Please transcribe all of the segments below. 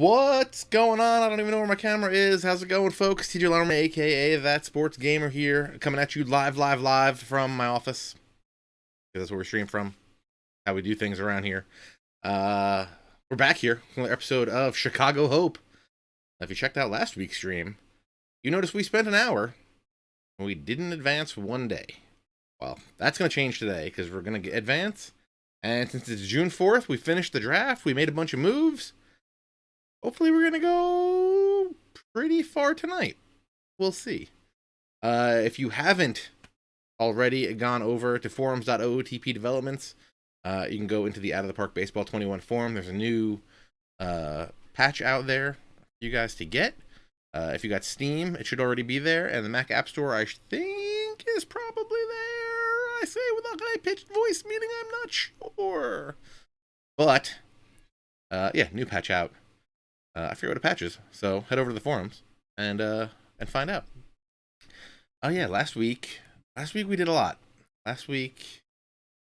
What's going on? I don't even know where my camera is. How's it going, folks? TJ Larman, aka That Sports Gamer here, coming at you live from my office. That's where we stream from. How we do things around here. Uh, we're back here for another episode of Chicago Hope. If you checked out last week's stream, you noticed we spent an hour and we didn't advance one day. Well, that's going to change today because we're going to advance. And since it's June 4th, we finished the draft. We made a bunch of moves. Hopefully we're going to go pretty far tonight. We'll see. If you haven't already gone over to forums.ootp developments, you can go into the Out of the Park Baseball 21 forum. There's a new patch out there for you guys to get. If you got Steam, it should already be there. And the Mac App Store, I think, is probably there. I say with a high-pitched voice, meaning I'm not sure. But, yeah, new patch out. I forget what a patch is, so head over to the forums and find out. Oh yeah, last week we did a lot. Last week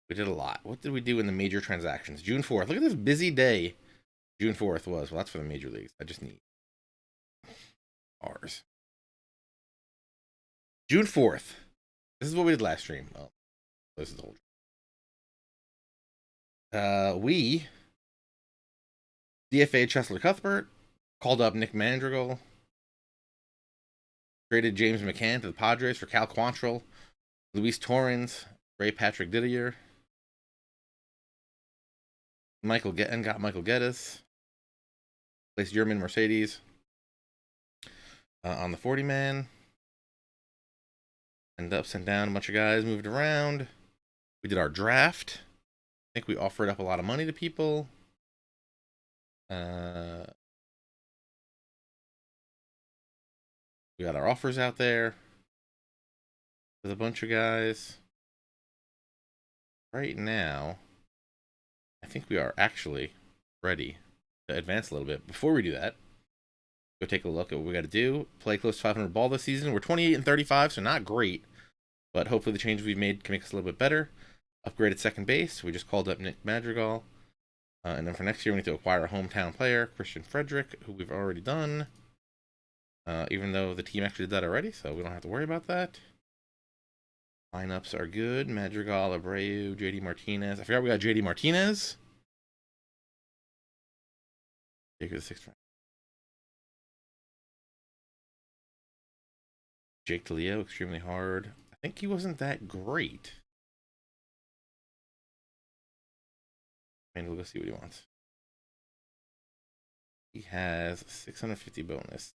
we did a lot. What did we do in the major transactions? June 4th. Look at this busy day. June 4th was. Well, that's for the major leagues. I just need ours. June 4th. This is what we did last stream. Oh, this is the whole. We DFA Cheslor Cuthbert, called up Nick Mandrigal, traded James McCann to the Padres for Cal Quantrill, Luis Torrens, Ray Patrick Didier, got Michael Geddes, placed German Mercedes on the 40-man, and up, sent down a bunch of guys, moved around. We did our draft. I think we offered up a lot of money to people. We got our offers out there with a bunch of guys. Right now, I think we are actually ready to advance a little bit. Before we do that, go take a look at what we got to do. Play close to 500 ball this season. We're 28 and 35, so not great, but hopefully the changes we've made can make us a little bit better. Upgraded second base. We just called up Nick Madrigal. And then for next year, we need to acquire a hometown player, Christian Frederick, who we've already done. Even though the team actually did that already, so we don't have to worry about that. Lineups are good. Madrigal, Abreu, JD Martinez. I forgot we got JD Martinez. Take the sixth round. Jake DeLeo, extremely hard. I think he wasn't that great. And we'll go see what he wants. He has 650 bonus.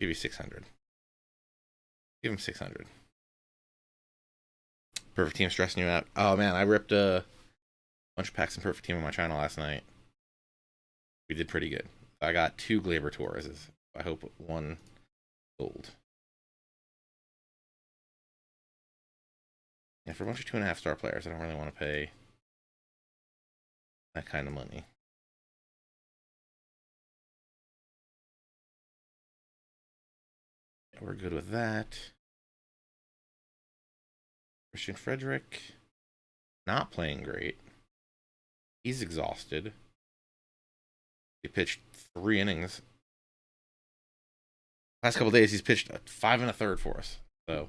Give you 600. Give him 600. Perfect Team stressing you out. Oh man, I ripped a bunch of packs in Perfect Team on my channel last night. We did pretty good. I got 2 Glaber Torreses. I hope one gold. Yeah, for a bunch of 2.5-star players, I don't really want to pay that kind of money. Yeah, we're good with that. Christian Frederick, not playing great. He's exhausted. He pitched 3 innings. Last couple days, he's pitched 5 1/3 for us. So,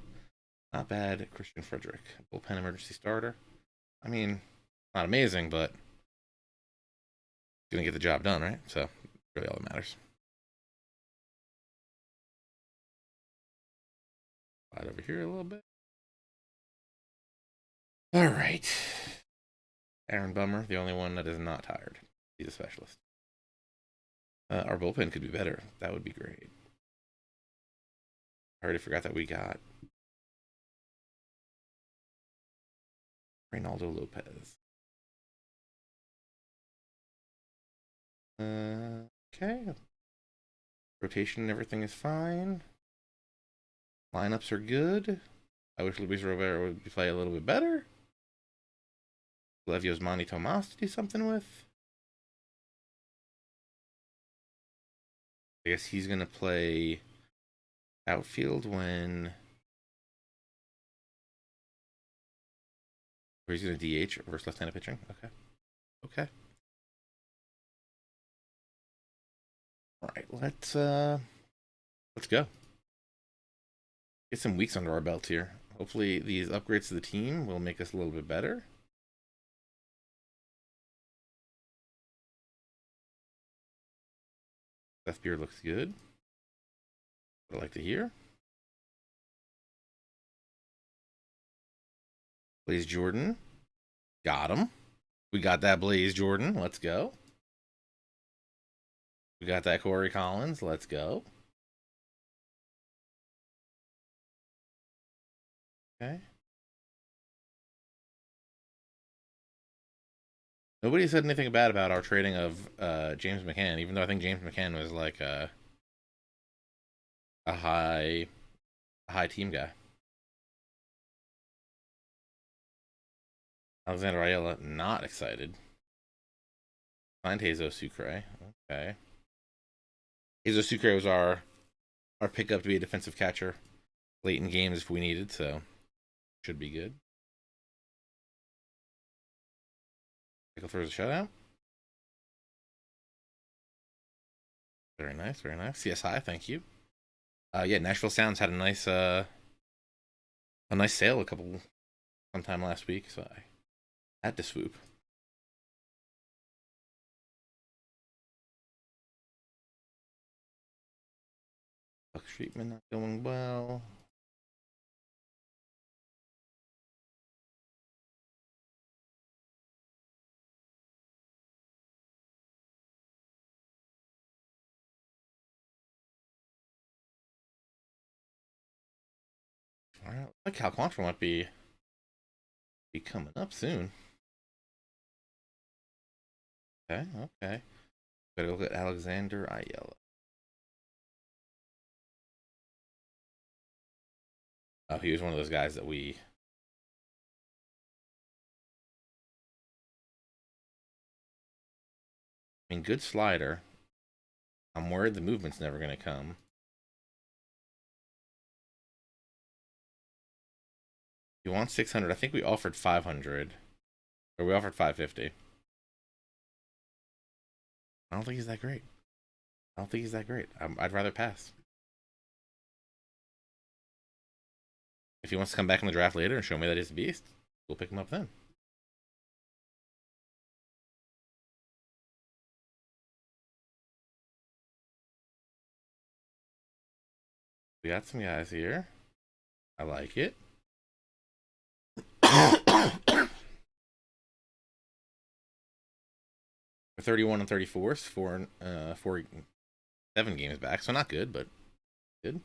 not bad. Christian Frederick, bullpen emergency starter. I mean, not amazing, but gonna get the job done, right? So, really all that matters. Slide over here a little bit. All right. Aaron Bummer, the only one that is not tired. He's a specialist. Our bullpen could be better. That would be great. I already forgot that we got Reynaldo Lopez. Okay. Rotation and everything is fine. Lineups are good. I wish Luis Rivera would play a little bit better. Levio's Manny Tomas to do something with. I guess he's going to play outfield when Or he's going to DH versus left-handed pitching. Okay. Okay. All right. Let's go. Get some weeks under our belt here. Hopefully, these upgrades to the team will make us a little bit better. Seth Beard looks good. What I like to hear. Blaze Jordan. Got him. We got that Blaze Jordan. Let's go. We got that Corey Collins. Let's go. Okay. Nobody said anything bad about our trading of James McCann, even though I think James McCann was like a high team guy. Alexander Ayala, not excited. Find Jesus Sucre. Okay. Jesus Sucre was our pickup to be a defensive catcher late in games if we needed, so should be good. Pickle throws a shutout. Very nice, very nice. CSI, thank you. Yeah, Nashville Sounds had a nice sale sometime last week, so I had to swoop. Buck treatment not going well. All right, like Cal Quantrill might be coming up soon. Okay, okay. Gotta look at Alexander Ayala. Oh, he was one of those guys that we. I mean, good slider. I'm worried the movement's never gonna come. He wants 600. I think we offered 500, or we offered 550. I don't think he's that great. I don't think he's that great. I'd rather pass. If he wants to come back in the draft later and show me that he's a beast, we'll pick him up then. We got some guys here. I like it. For 31 and 34, four 7 games back, so not good, but good.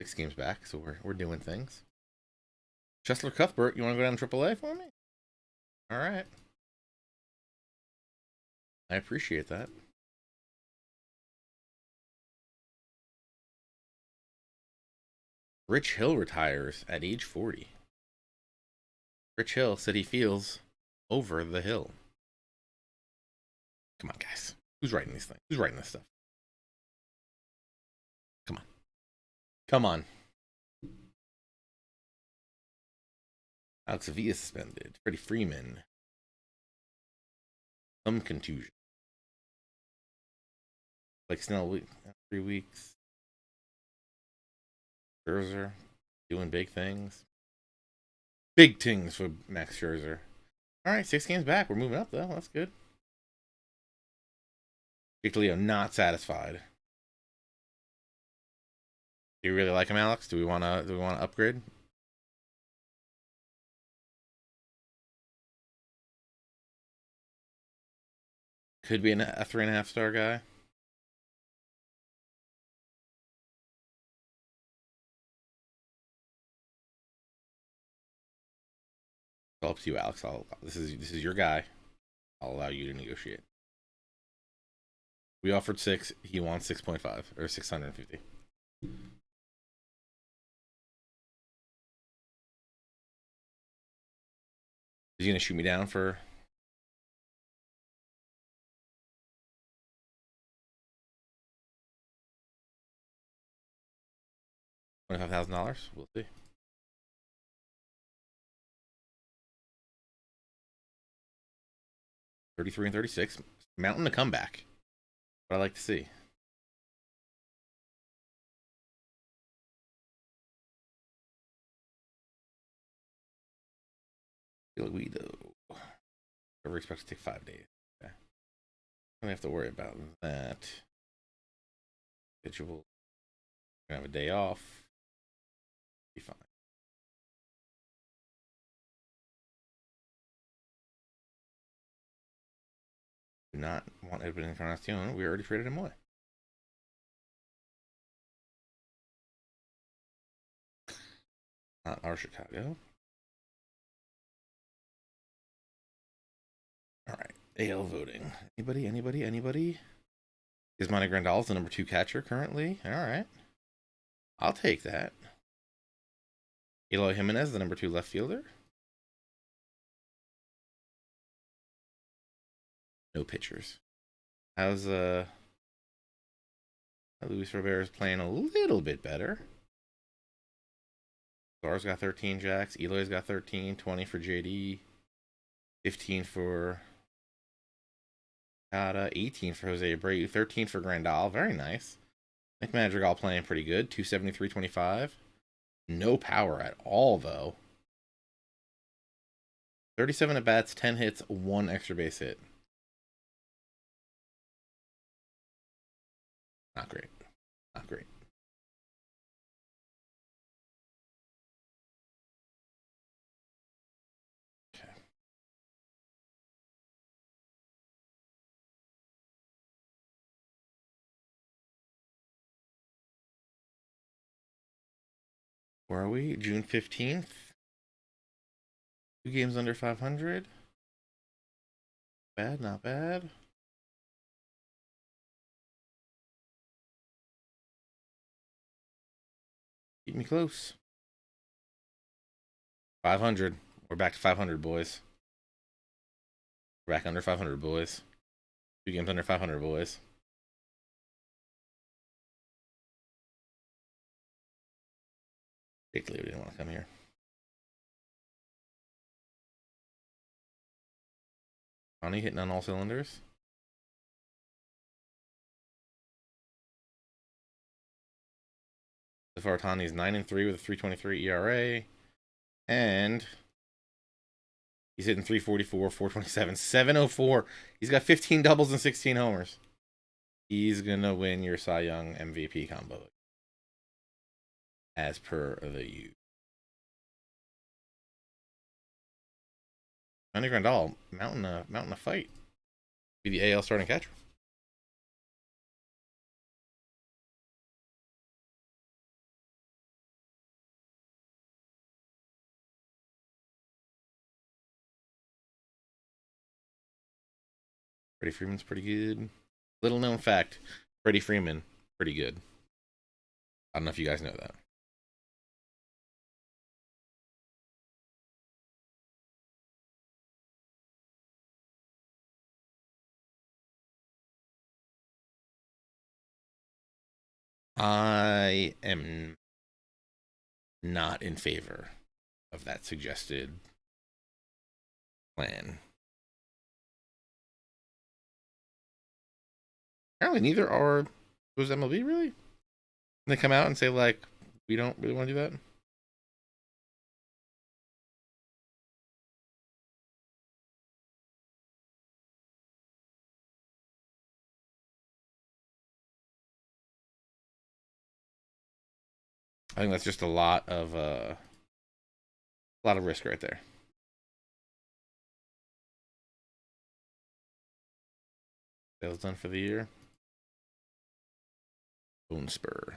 Six games back, so we're doing things. Chesler Cuthbert, you want to go down to AAA for me? All right. I appreciate that. Rich Hill retires at age 40. Rich Hill said he feels over the hill. Come on, guys. Who's writing these things? Who's writing this stuff? Come on. Come on. Alex Avila suspended. Freddie Freeman. Some contusion. Like Snell, 3 weeks. Scherzer doing big things. Big things for Max Scherzer. All right, 6 games back. We're moving up though. That's good. Jake Leo not satisfied. Do you really like him, Alex? Do we want to upgrade? Could be a 3.5 star guy. It's up to you, Alex. This is your guy. I'll allow you to negotiate. We offered 6. He wants 6.5 or 650. Is he gonna shoot me down for? $25,000. We'll see. $33 and 36. Mountain to comeback. What I like to see. Guido. Never expect to take 5 days. Okay. Don't have to worry about that. Schedule. Gonna have a day off. Be fine. Do not want Edwin Encarnacion. We already traded him away. Not our Chicago. All right. AL voting. Anybody? Is Monty Grandal the number 2 catcher currently? All right. I'll take that. Eloy Jimenez, the number 2 left fielder. No pitchers. How's Luis Roberto's playing a little bit better. Gar's got 13 jacks. Eloy's got 13. 20 for JD. 15 for Kata. 18 for Jose Abreu. 13 for Grandal. Very nice. Nick Madrigal playing pretty good. 273, 25. No power at all, though. 37 at bats, 10 hits, 1 extra base hit. Not great. Not great. Okay. Where are we? June 15th. 2 games under 500. Bad, not bad. Keep me close. 500. We're back to 500, boys. We're back under 500, boys. 2 games under 500, boys. Jake Leo didn't want to come here. Ronnie hitting on all cylinders. So far, Tani's 9-3 with a 3.23 ERA. And he's hitting 344, 427, 704. He's got 15 doubles and 16 homers. He's going to win your Cy Young MVP combo. As per the U. Manny Grandal, mountain a fight. Be the AL starting catcher. Freddie Freeman's pretty good. Little known fact, Freddie Freeman, pretty good. I don't know if you guys know that. I am not in favor of that suggested plan. Apparently, neither are those MLB, really? They come out and say, like, we don't really want to do that? I think that's just a lot of risk right there. Sales done for the year. Bone Spur.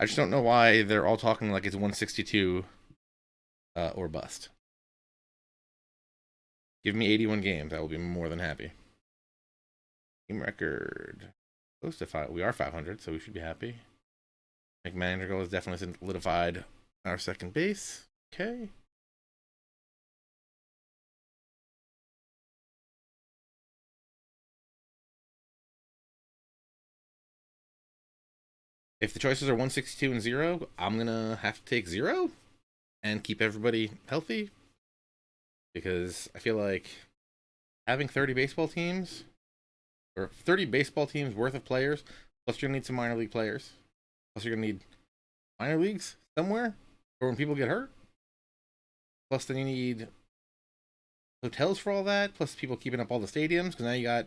I just don't know why they're all talking like it's 162 or bust. Give me 81 games. I will be more than happy. Team record. Close to 5. We are 500, so we should be happy. McManigal has definitely solidified our second base. Okay. If the choices are 162 and 0, I'm gonna have to take 0 and keep everybody healthy, because I feel like having 30 baseball teams, or 30 baseball teams worth of players, plus you're gonna need some minor league players, plus you're gonna need minor leagues somewhere for when people get hurt, plus then you need hotels for all that, plus people keeping up all the stadiums, because now you got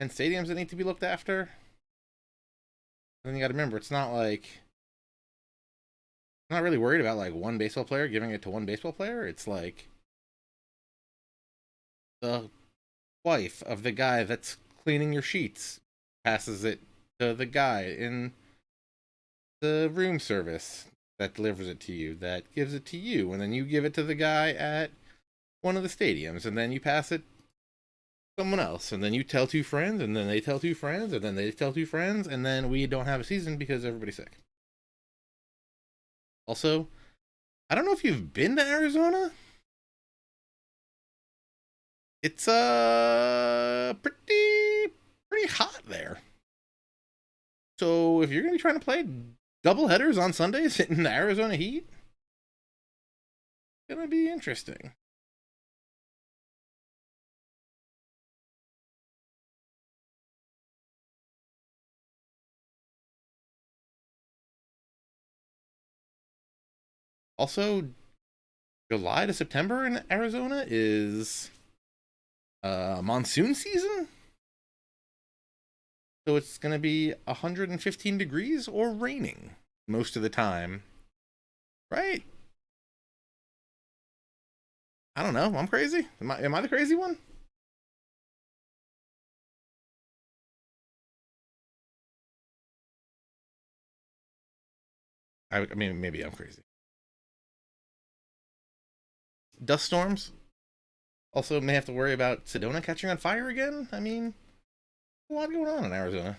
10 stadiums that need to be looked after. And then you got to remember, it's not like, I'm not really worried about like one baseball player giving it to one baseball player. It's like the wife of the guy that's cleaning your sheets passes it to the guy in the room service that delivers it to you, that gives it to you, and then you give it to the guy at one of the stadiums, and then you pass it to someone else, and then you tell two friends, and then they tell two friends, and then they tell two friends, and then we don't have a season because everybody's sick. Also, I don't know if you've been to Arizona. It's pretty hot there. So if you're gonna be trying to play double headers on Sundays in the Arizona heat, it's gonna be interesting. Also, July to September in Arizona is monsoon season. So it's going to be 115 degrees or raining most of the time. Right? I don't know. I'm crazy. Am I the crazy one? I mean, maybe I'm crazy. Dust storms. Also, may have to worry about Sedona catching on fire again. I mean, a lot going on in Arizona.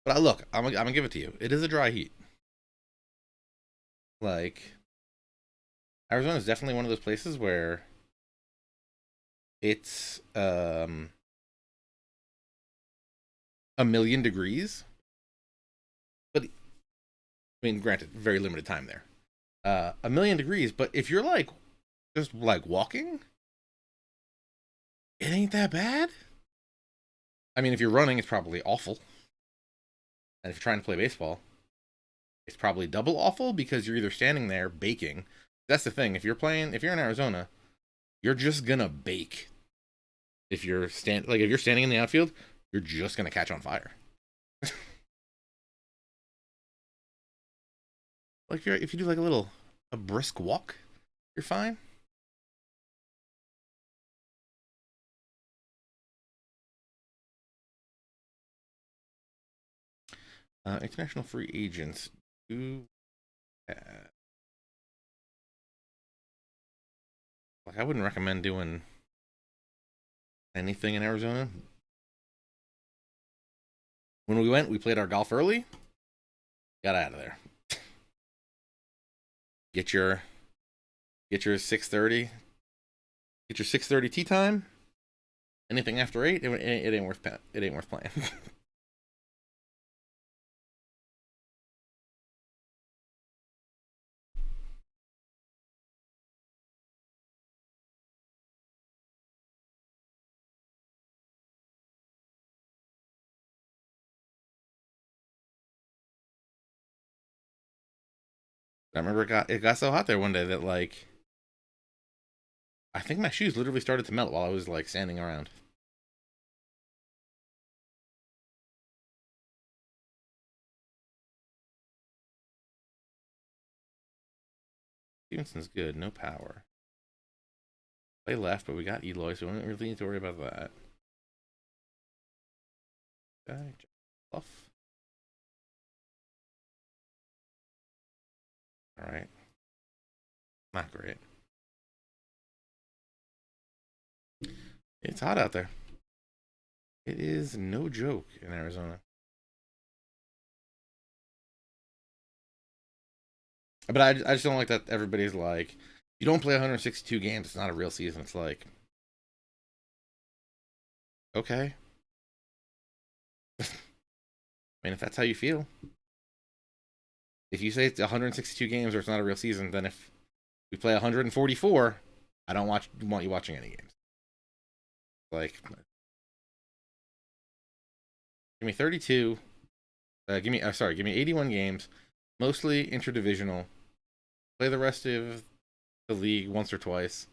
But look, I'm gonna give it to you. It is a dry heat. Like, Arizona is definitely one of those places where it's 1,000,000 degrees. But I mean, granted, very limited time there. 1,000,000 degrees, but if you're like just like walking, it ain't that bad. I mean, if you're running, it's probably awful. And if you're trying to play baseball, it's probably double awful because you're either standing there baking. That's the thing. If you're in Arizona, you're just gonna bake. If you're standing in the outfield, you're just gonna catch on fire. Like if you do like a brisk walk, you're fine. International free agents do like, I wouldn't recommend doing anything in Arizona. When we went, we played our golf early. Got out of there. Get your get your 6:30. Get your 6:30 tea time. Anything after 8, it ain't worth it ain't worth playing. I remember it got so hot there one day that like I think my shoes literally started to melt while I was like standing around. Stevenson's good, no power. Play left, but we got Eloy, so we don't really need to worry about that. Okay, Bluff. All right, not great. It's hot out there. It is no joke in Arizona. But I just don't like that everybody's like, You don't play 162 games. It's not a real season. It's like, okay. I mean, if that's how you feel. If you say it's 162 games or it's not a real season, then if we play 144, I don't want you watching any games. Like, give me 32. Give me 81 games, mostly interdivisional. Play the rest of the league once or twice.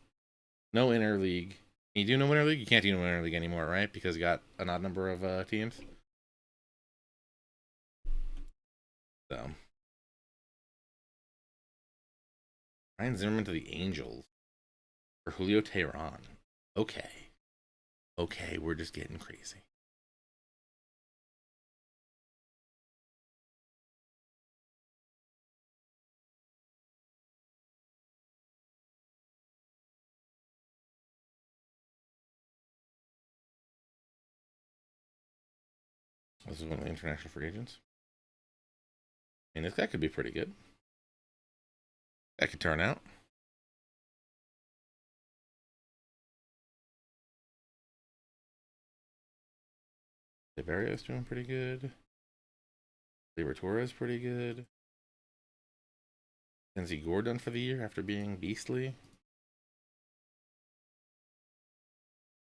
No interleague. Can you do no interleague? You can't do no interleague anymore, right? Because you got an odd number of teams. So, Ryan Zimmerman to the Angels for Julio Teheran. Okay, we're just getting crazy. This is one of the international free agents. I mean, this guy could be pretty good. That could turn out. Severio's doing pretty good. Liberatore's pretty good. Kenzie Gore done for the year after being beastly.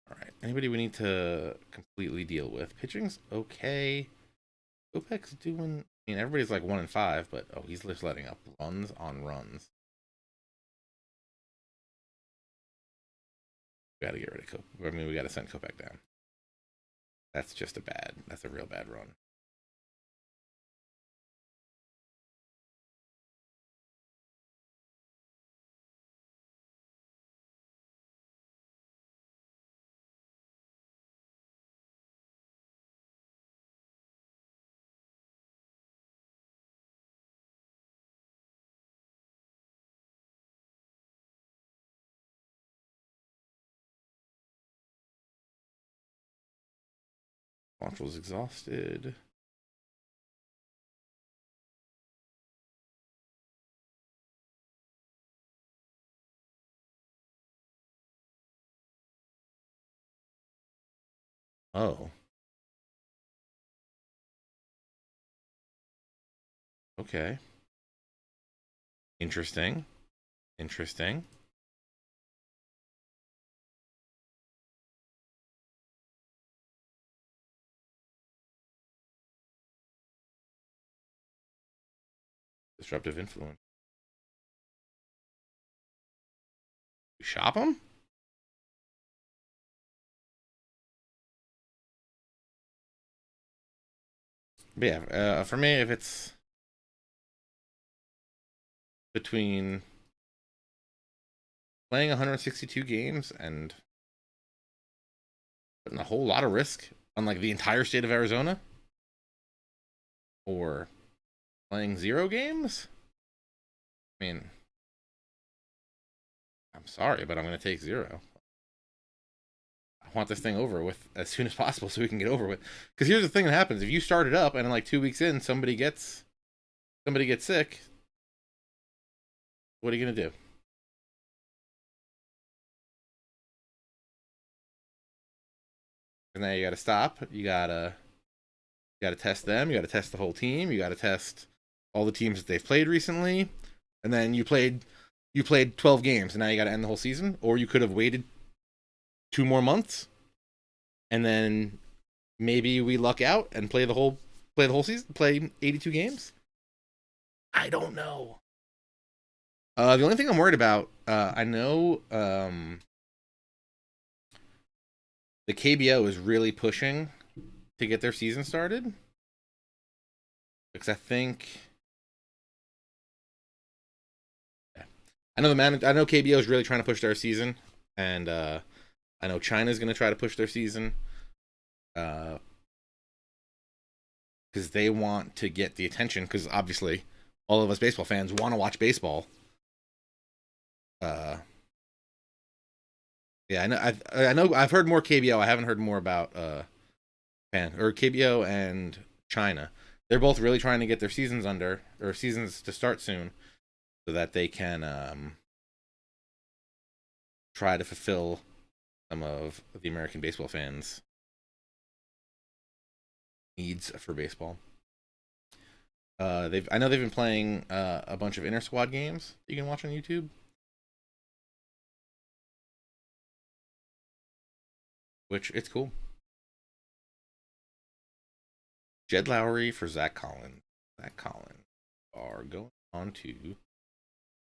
All right. Anybody we need to completely deal with? Pitching's okay. Kopech's doing. I mean, everybody's like 1-5, but he's just letting up runs on runs. We got to get rid of Kopech. I mean, we got to send Kopech down. That's just that's a real bad run. Quantrill's exhausted. Oh. Okay. Interesting. Disruptive influence. You shop him? But yeah, for me, if it's between playing 162 games and putting a whole lot of risk on like the entire state of Arizona, or playing 0 games, I mean, I'm sorry, but I'm going to take 0. I want this thing over with as soon as possible so we can get over with. Because here's the thing that happens: if you start it up and in like 2 weeks in somebody gets sick, what are you going to do? And now you got to stop. You got to test them. You got to test the whole team. You got to test all the teams that they've played recently. And then you played 12 games, and now you got to end the whole season. Or you could have waited 2 more months, and then maybe we luck out and play the whole season, play 82 games. I don't know. The only thing I'm worried about, I know the KBO is really pushing to get their season started, because I think I know I know KBO is really trying to push their season, and I know China's going to try to push their season, because they want to get the attention. Because obviously, all of us baseball fans want to watch baseball. Yeah, I know. I've heard more KBO. I haven't heard more about Japan or KBO and China. They're both really trying to get their seasons to start soon, so that they can try to fulfill some of the American baseball fans' needs for baseball. I know they've been playing a bunch of inter squad games you can watch on YouTube, which it's cool. Jed Lowry for Zach Collins. Zach Collins are going on to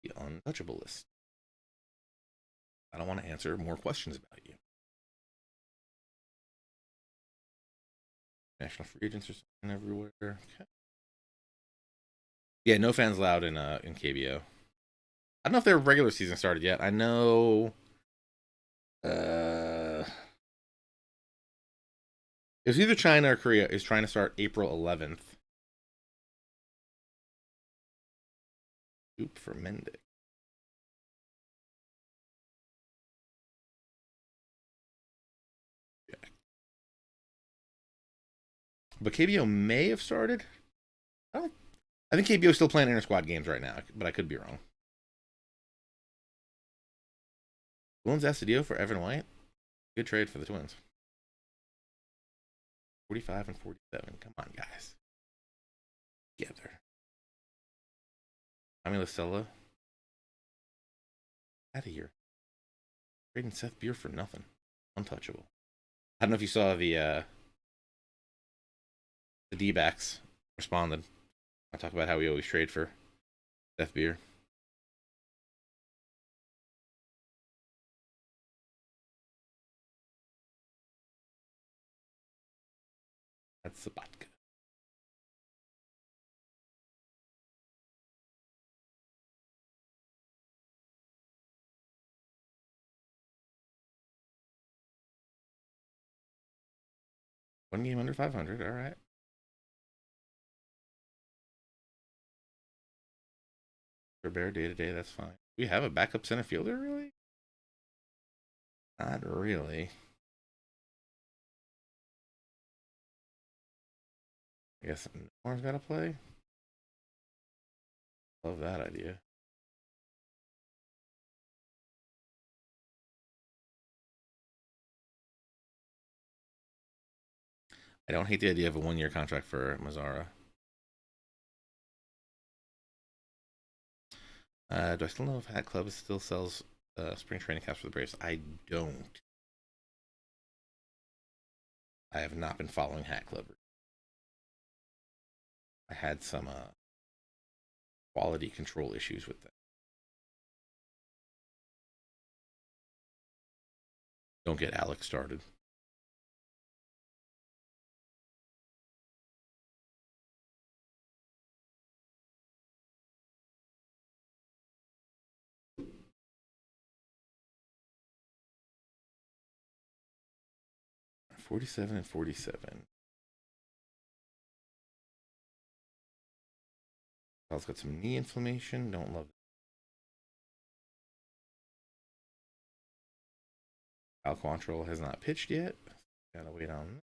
the untouchable list. I don't want to answer more questions about you. National free agents are signing everywhere. Okay. Yeah, no fans allowed in KBO. I don't know if their regular season started yet. I know it was either China or Korea is trying to start April 11th. Oop for Mendick. Yeah. But KBO may have started. I think KBO is still playing inter squad games right now, but I could be wrong. Twins Astudillo for Evan White. Good trade for the Twins. 45 and 47. Come on, guys. Together. Tommy Lacella. Out of here. Trading Seth Beer for nothing. Untouchable. I don't know if you saw the D-backs responded. I talk about how we always trade for Seth Beer. That's the vodka. One game under 500. All right. For Bear day to day, that's fine. We have a backup center fielder, really? Not really. I guess Noir's got to play. Love that idea. I don't hate the idea of a 1 year contract for Mazzara. Do I still know if Hat Club still sells spring training caps for the Braves? I don't. I have not been following Hat Club. I had some quality control issues with that. Don't get Alex started. $47 and $47. Kyle's got some knee inflammation. Don't love it. Al Quantrill has not pitched yet. Gotta wait on.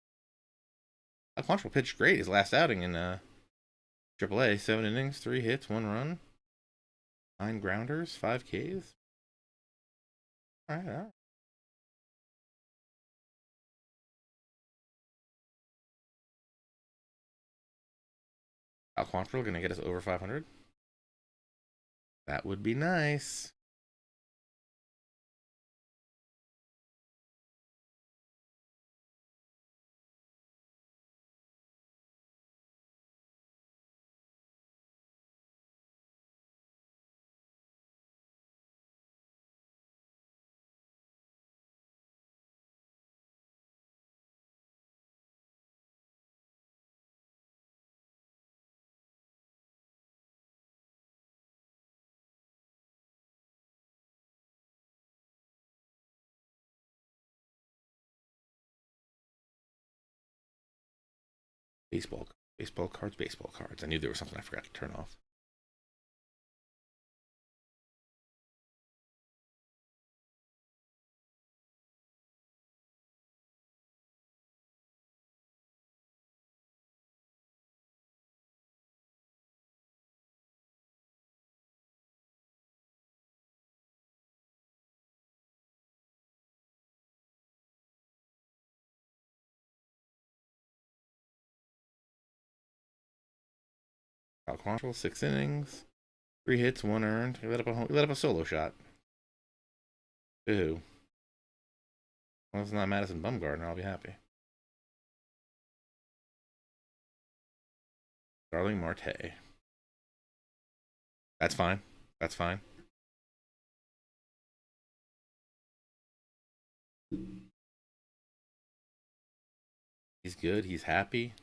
Al Quantrill pitched great his last outing in AAA. 7 innings, 3 hits, 1 run, 9 grounders, 5 Ks. All right, all right. Al Quantrill gonna get us over 500. That would be nice. Baseball, baseball cards, baseball cards. I knew there was something I forgot to turn off. Quantrill, 6 innings, 3 hits, 1 earned. He let up a solo shot. To who? Well, it's not Madison Bumgarner. I'll be happy. Darling Marte. That's fine. That's fine. He's good. He's happy.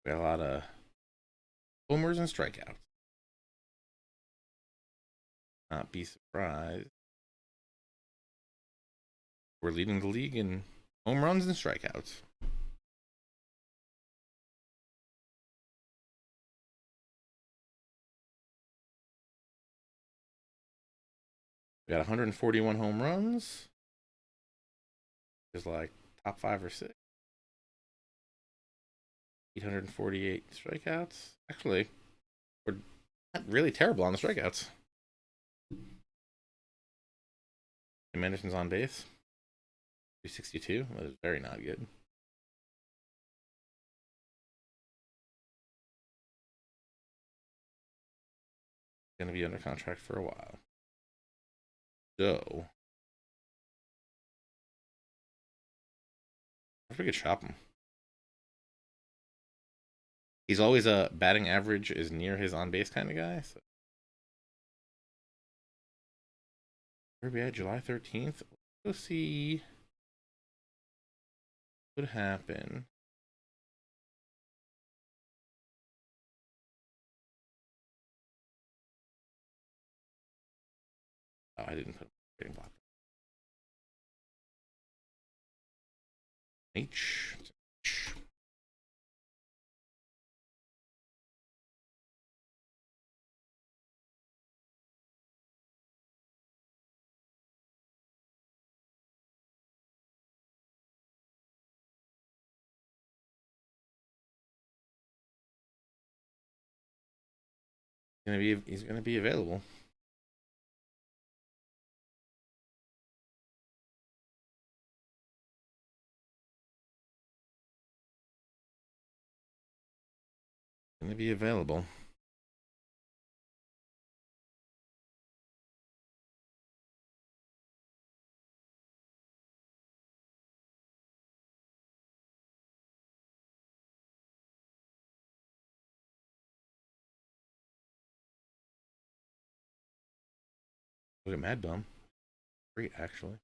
We got a lot of homers and strikeouts. Not be surprised. We're leading the league in home runs and strikeouts. We got 141 home runs. There's like top 5 or 6. 848 strikeouts. Actually, we're not really terrible on the strikeouts. Tim Anderson's on base. 362. That is very not good. Going to be under contract for a while. So, if we could shop him. He's always a batting average is near his on base kind of guy. So. Where are we at? July 13th? Let's go see what happened. Oh, I didn't put a trading block. H. He's gonna be available. Gonna be available. Look at Mad Bum. Great, actually.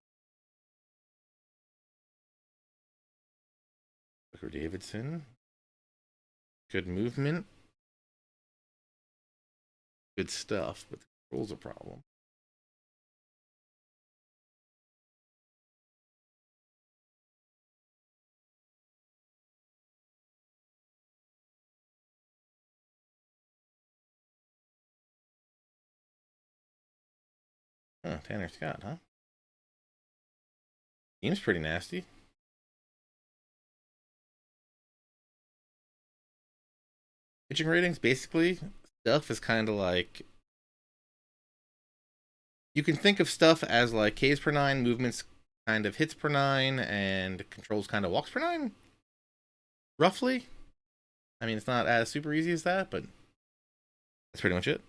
Booker Davidson. Good movement. Good stuff, but the control's a problem. Huh, Tanner Scott, huh? Seems pretty nasty. Pitching ratings, basically, stuff is kind of like you can think of stuff as like Ks per 9, movements kind of hits per 9, and controls kind of walks per 9. Roughly. I mean, it's not as super easy as that, but that's pretty much it.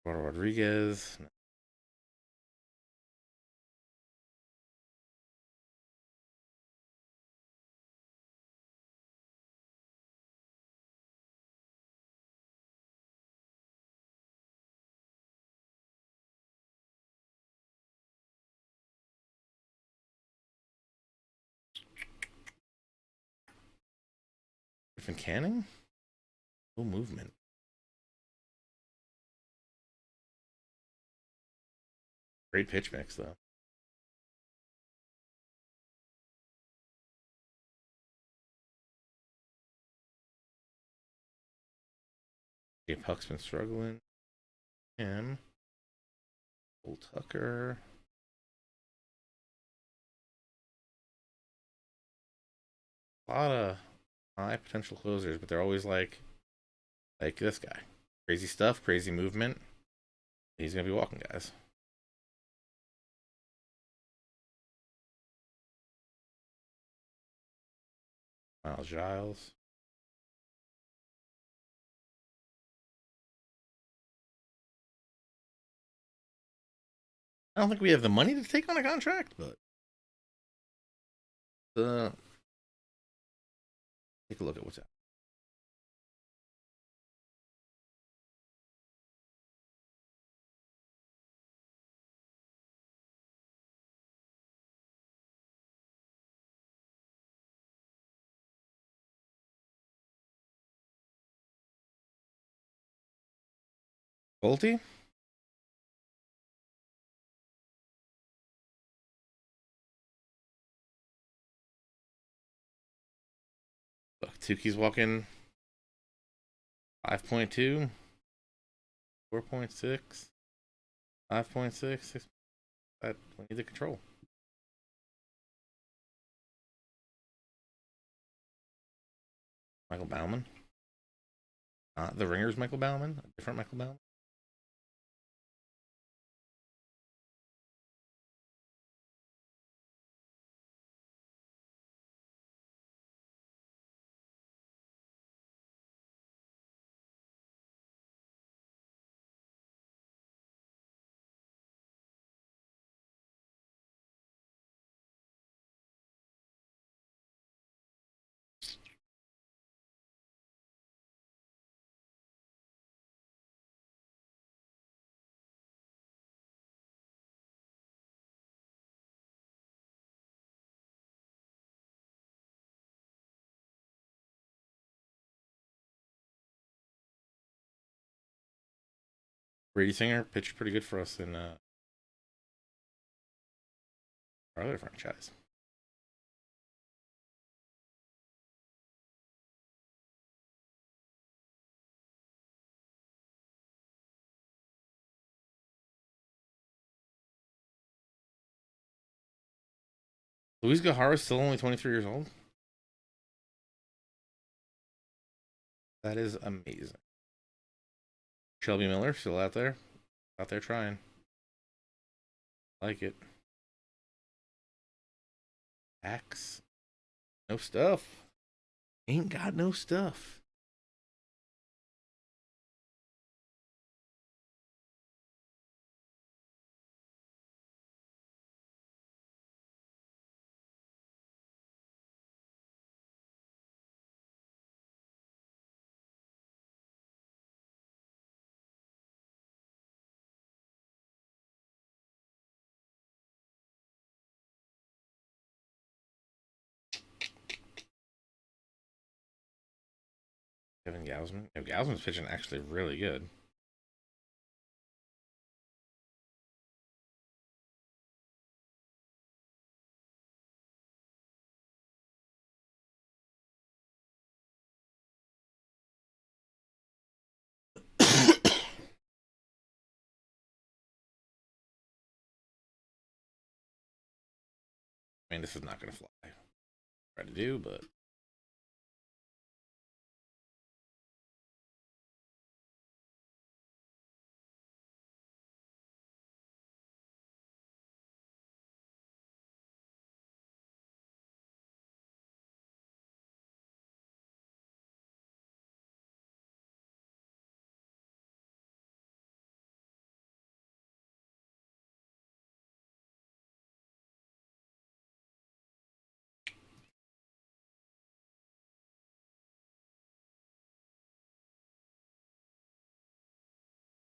Rodriguez. Griffin Canning? No movement. Great pitch mix, though. Puck's been struggling. Him. Old Tucker. A lot of high potential closers, but they're always like this guy. Crazy stuff, crazy movement. He's gonna be walking guys. Miles Giles. I don't think we have the money to take on a contract, but take a look at what's out. Bolty? Look, Tukey's walking 5.2, 4.6, 5.6, 6. That we need the control. Michael Bauman. The Ringer's Michael Bauman. A different Michael Bauman. Brady Singer pitched pretty good for us in our other franchise. Luis Guijarro still only 23 years old. That is amazing. Shelby Miller still out there trying. Like it. Axe. No stuff. Ain't got no stuff. Kevin Gausman. Yeah, Gausman's pitching actually really good. I mean, this is not going to fly. Try to do, but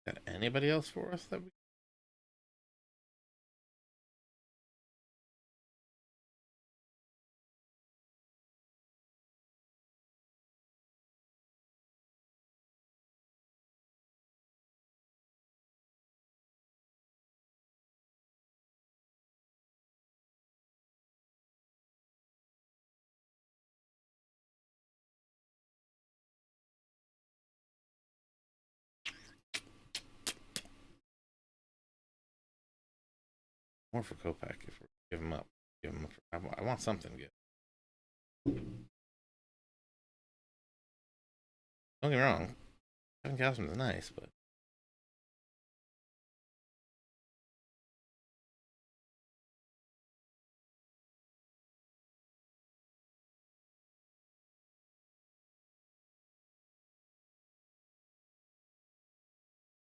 got anybody else for us that we More for Kopak if we give him up. Give him up. I want something good. Don't get me wrong. Kevin Gausman's nice, but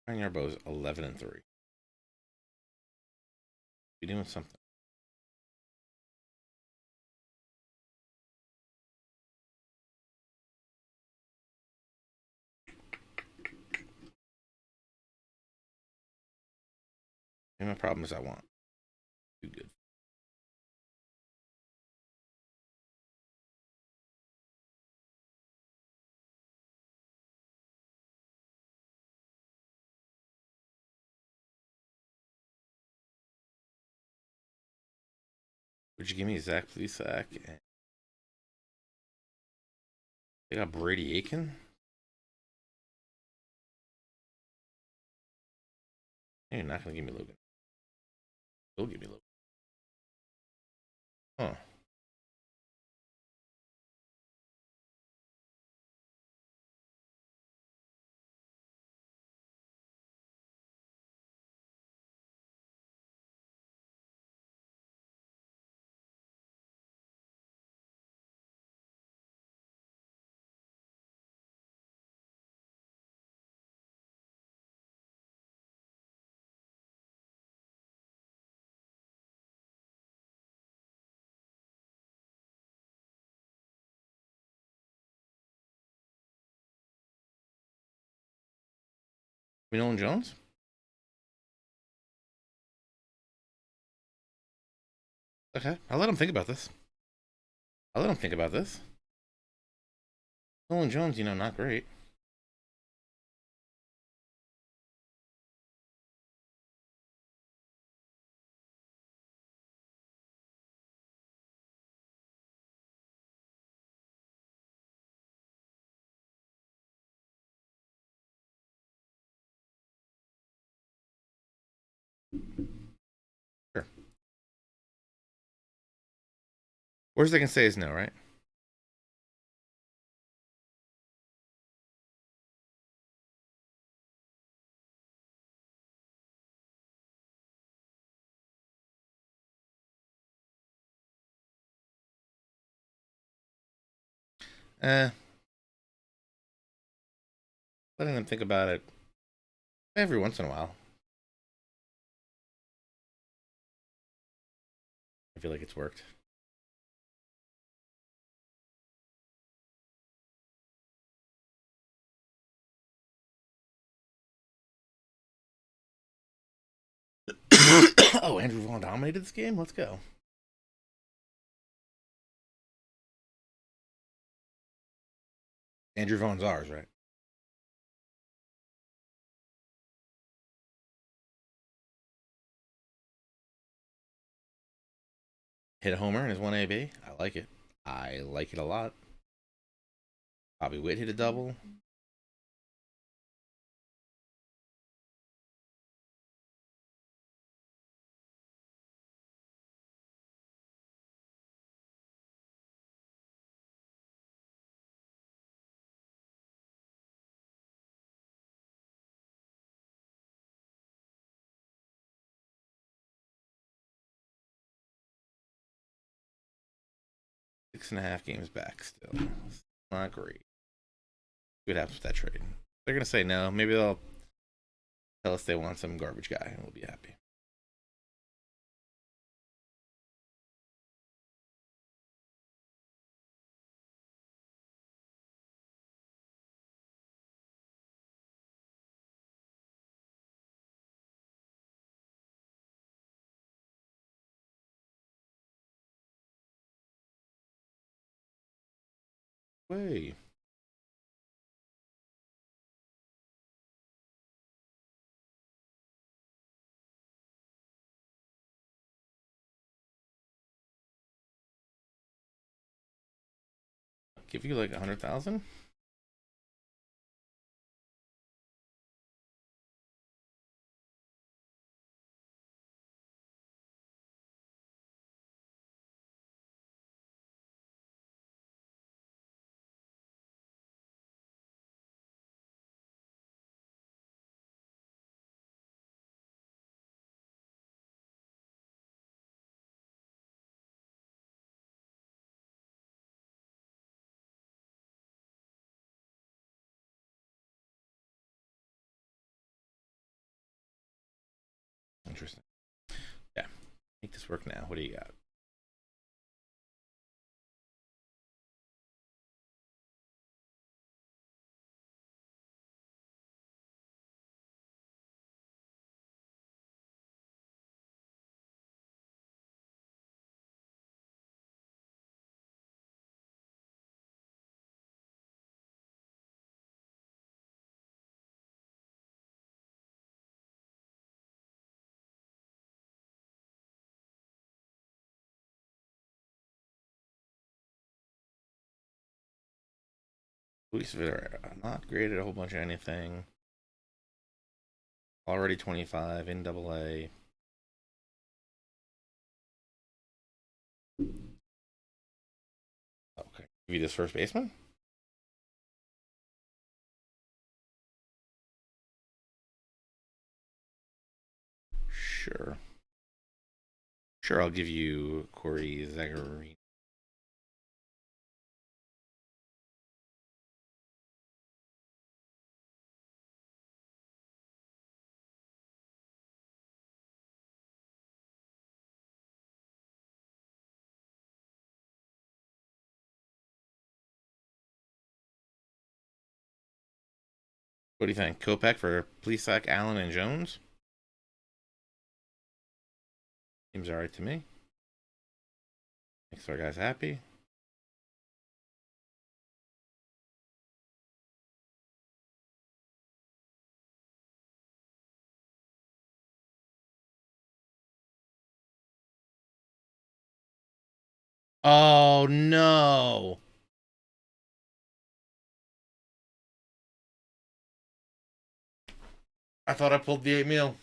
Ryan Yarbrough's 11-3. Be doing something. And my problem is I want too good. Would you give me Zach Plesac? They got Brady Aiken. You're not gonna give me Logan. You'll give me Logan. Huh. We Nolan Jones? Okay. I'll let him think about this. I'll let him think about this. Nolan Jones, not great. Sure. Worst they can say is no, right? Eh, letting them think about it every once in a while. I feel like it's worked. Oh, Andrew Vaughn dominated this game? Let's go. Andrew Vaughn's ours, right? Hit a homer in his 1AB. I like it. I like it a lot. Bobby Witt hit a double. 6.5 games back still. Not great. What happens with that trade? They're gonna say no. Maybe they'll tell us they want some garbage guy, and we'll be happy. Way. Give you like 100,000. interesting. Yeah. Make this work now. What do you got? Luis Vidal, not great at a whole bunch of anything. Already 25 in double A. Okay. Give you this first baseman? Sure. Sure, I'll give you Corey Zagarino. What do you think? Kopech for Plesac, Allen, and Jones? Seems alright to me. Makes our guys happy. Oh no! I thought I pulled the 8 mil.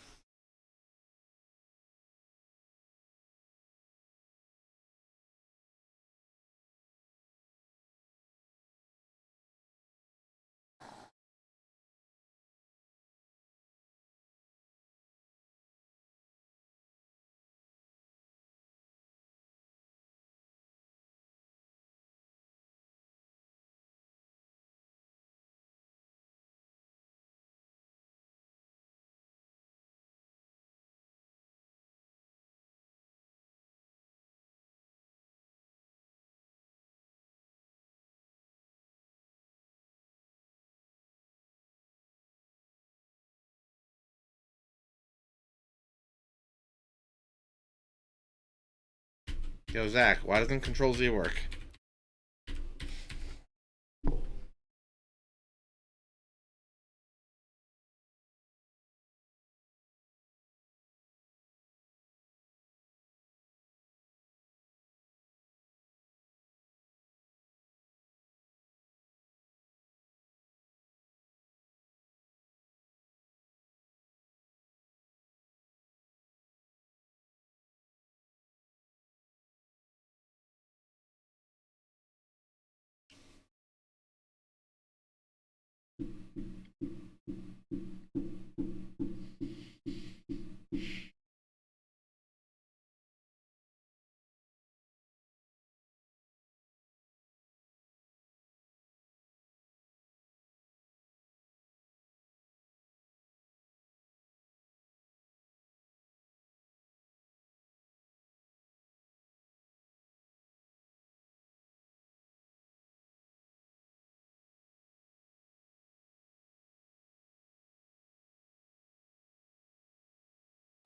Yo, Zach, why doesn't Control Z work?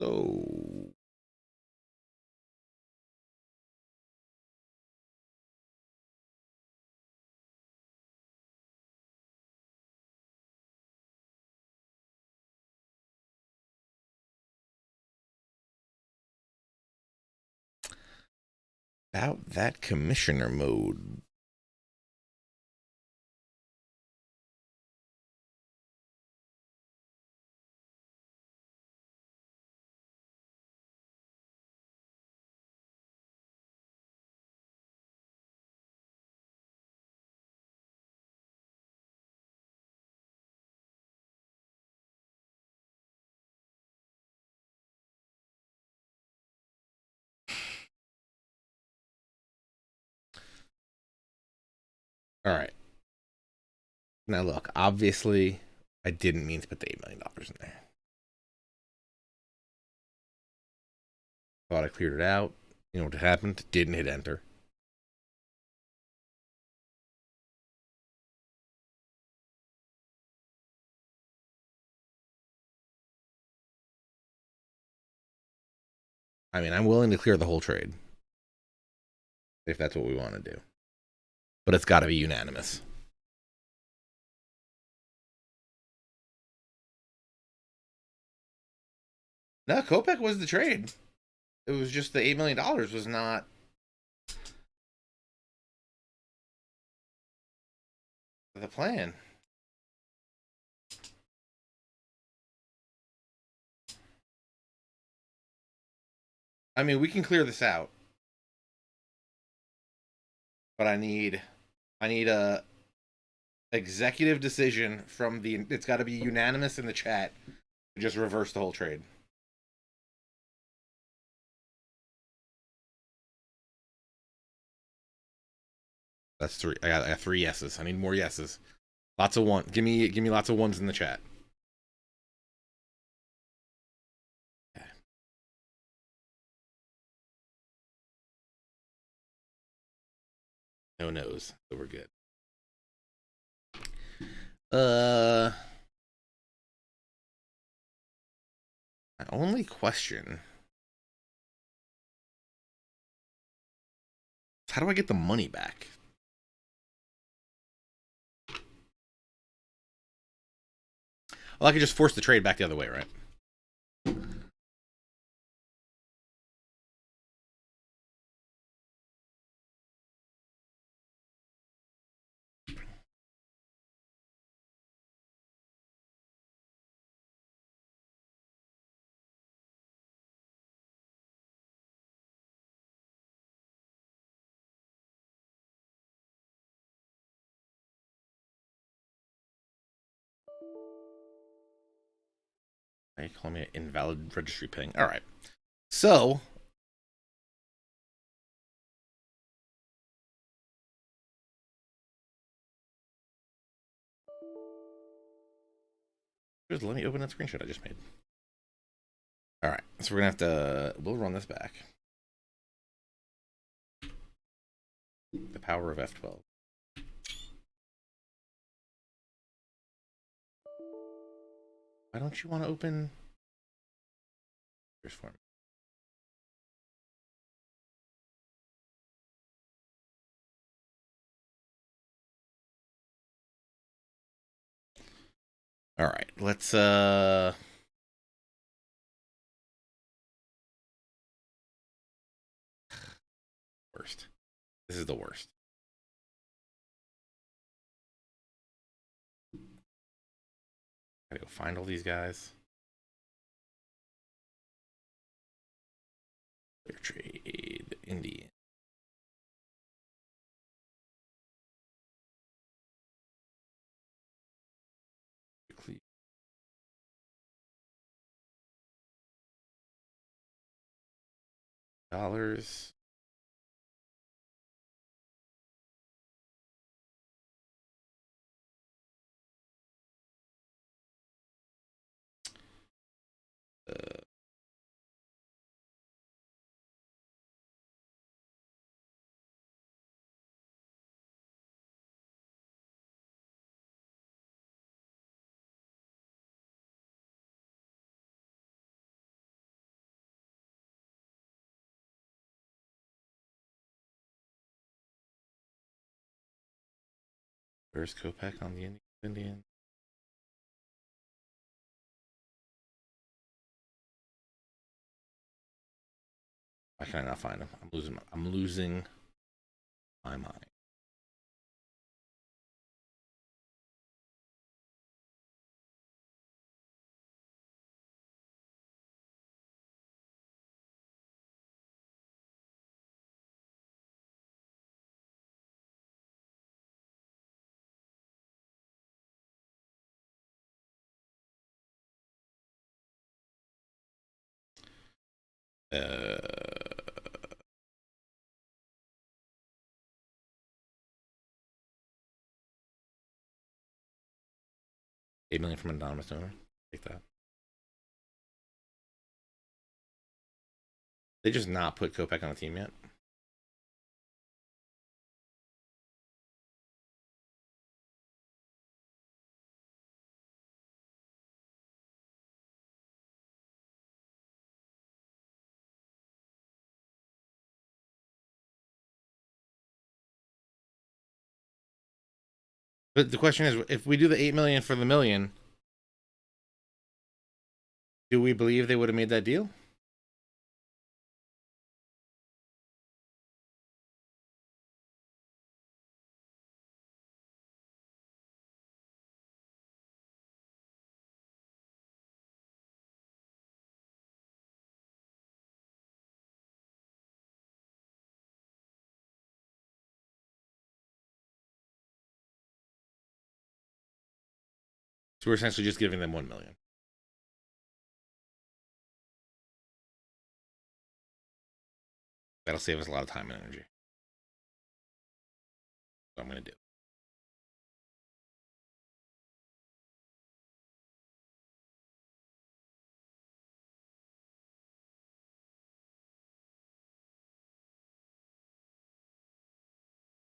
So about that commissioner mode. All right. Now look, obviously, I didn't mean to put the $8 million in there. Thought I cleared it out. You know what happened? Didn't hit enter. I mean, I'm willing to clear the whole trade if that's what we want to do, but it's got to be unanimous. No, Kopech was the trade. It was just the $8 million was not the plan. I mean, we can clear this out, but I need a executive decision from the. It's got to be unanimous in the chat to just reverse the whole trade. That's three. I got 3 yeses. I need more yeses. Lots of one. Give me lots of ones in the chat. Okay. No nos, so we're good. My only question: how do I get the money back? Well, I could just force the trade back the other way, right? They call me an invalid registry ping. All right. So just let me open that screenshot I just made. All right. So we're gonna have to. We'll run this back. The power of F12. Why don't you want to open? Here's for me. All right. Let's worst. This is the worst. Gotta go find all these guys. Fair trade. Indian. Dollars. Uh, where's Kopech on the Indian? Why can I not find him? I'm losing my mind. Uh, $8 million from an anonymous donor. Take that. They just not put Kopech on the team yet. But the question is, if we do the 8 million for the million, do we believe they would have made that deal? So we're essentially just giving them 1 million. That'll save us a lot of time and energy. So I'm going to do.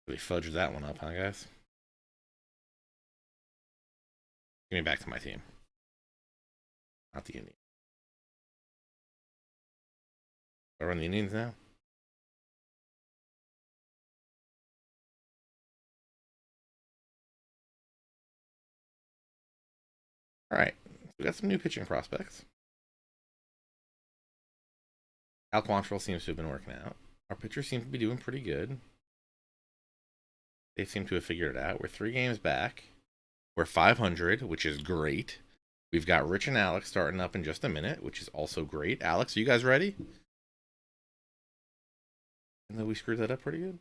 We fudged that one up, huh, guys? Give me back to my team. Not the Indians. I run the Indians now? All right. We got some new pitching prospects. Al Quantrill seems to have been working out. Our pitchers seem to be doing pretty good. They seem to have figured it out. We're 3 games back. We're 500, which is great. We've got Rich and Alex starting up in just a minute, which is also great. Alex, are you guys ready? Even though we screwed that up pretty good.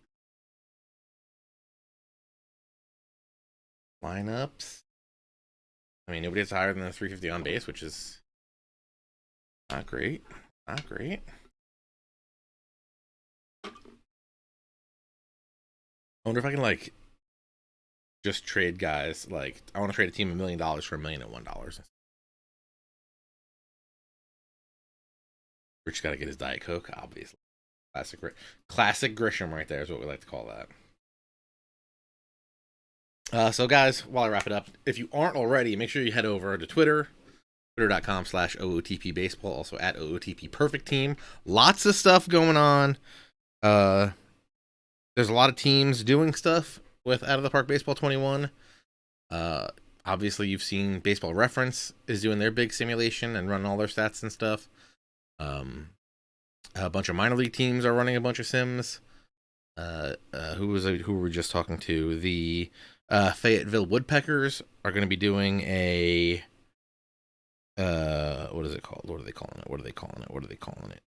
Lineups. I mean, nobody has higher than a 350 on base, which is not great. Not great. I wonder if I can, like, just trade guys. Like, I want to trade a team $1 million for $1,001. Rich got to get his Diet Coke, obviously. Classic Grisham right there is what we like to call that. So, guys, while I wrap it up, if you aren't already, make sure you head over to Twitter, twitter.com/OOTP baseball, also at OOTP Perfect Team. Lots of stuff going on. There's a lot of teams doing stuff with Out of the Park Baseball 21. Obviously, you've seen Baseball Reference is doing their big simulation and running all their stats and stuff. A bunch of minor league teams are running a bunch of sims. Who were we just talking to? The Fayetteville Woodpeckers are going to be doing a what is it called? What are they calling it?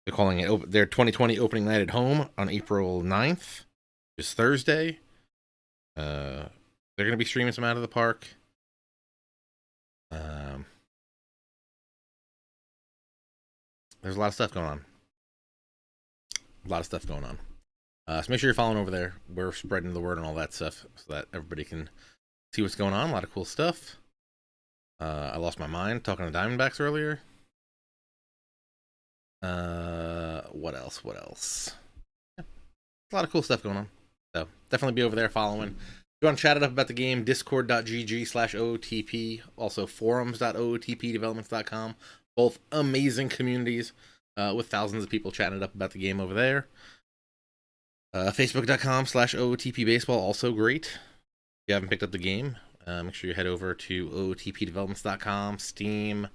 They're calling it their 2020 opening night at home on April 9th, which is Thursday. They're going to be streaming some Out of the Park. There's a lot of stuff going on. So make sure you're following over there. We're spreading the word on all that stuff so that everybody can see what's going on. A lot of cool stuff. I lost my mind talking to Diamondbacks earlier. What else? Yeah, a lot of cool stuff going on. So definitely be over there following. If you want to chat it up about the game, discord.gg/OOTP. Also forums.ootpdevelopments.com. Both amazing communities with thousands of people chatting it up about the game over there. Facebook.com/OOTP baseball. Also great. If you haven't picked up the game, make sure you head over to ootpdevelopments.com, Steam,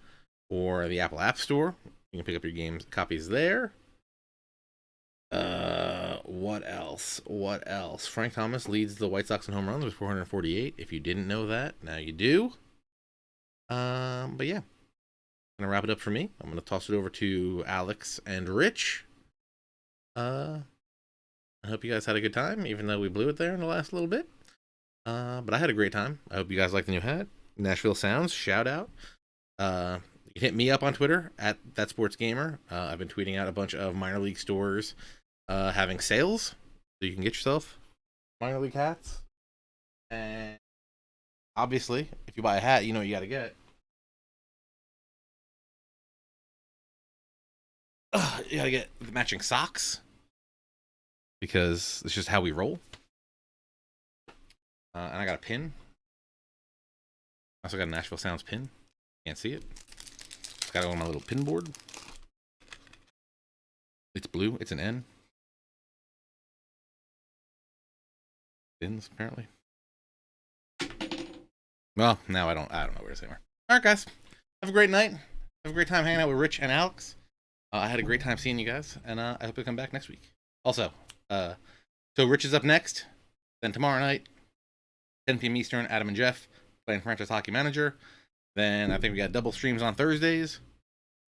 or the Apple App Store. You can pick up your games copies there. What else? Frank Thomas leads the White Sox in home runs with 448. If you didn't know that, now you do. But yeah, I'm gonna wrap it up for me. I'm gonna toss it over to Alex and Rich. I hope you guys had a good time, even though we blew it there in the last little bit. But I had a great time. I hope you guys like the new hat. Nashville Sounds, shout out. You can hit me up on Twitter at ThatSportsGamer. I've been tweeting out a bunch of minor league stores having sales, so you can get yourself minor league hats. And obviously, if you buy a hat, you know what you got to get. You gotta get the matching socks because it's just how we roll. And I got a pin. I also got a Nashville Sounds pin. Can't see it. Got it on my little pin board. It's blue. It's an N. Pins, apparently. Well, now I don't know where to say more. All right, guys. Have a great night. Have a great time hanging out with Rich and Alex. I had a great time seeing you guys, and I hope you come back next week. Also, so Rich is up next. Then tomorrow night, 10 p.m. Eastern, Adam and Jeff playing Franchise Hockey Manager. Then I think we got double streams on Thursdays.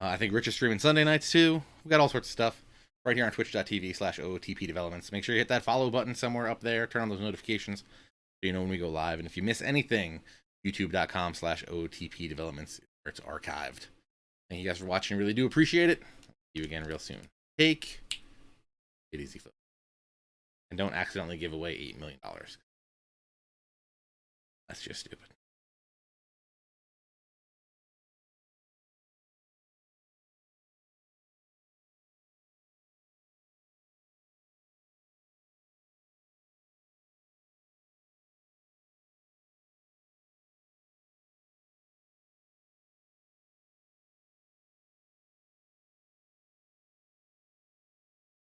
I think Rich is streaming Sunday nights too. We got all sorts of stuff right here on twitch.tv/OOTP Developments. Make sure you hit that follow button somewhere up there. Turn on those notifications so you know when we go live. And if you miss anything, youtube.com/OOTP Developments, where it's archived. Thank you guys for watching. Really do appreciate it. See you again real soon. Take it easy, folks. And don't accidentally give away $8 million. That's just stupid.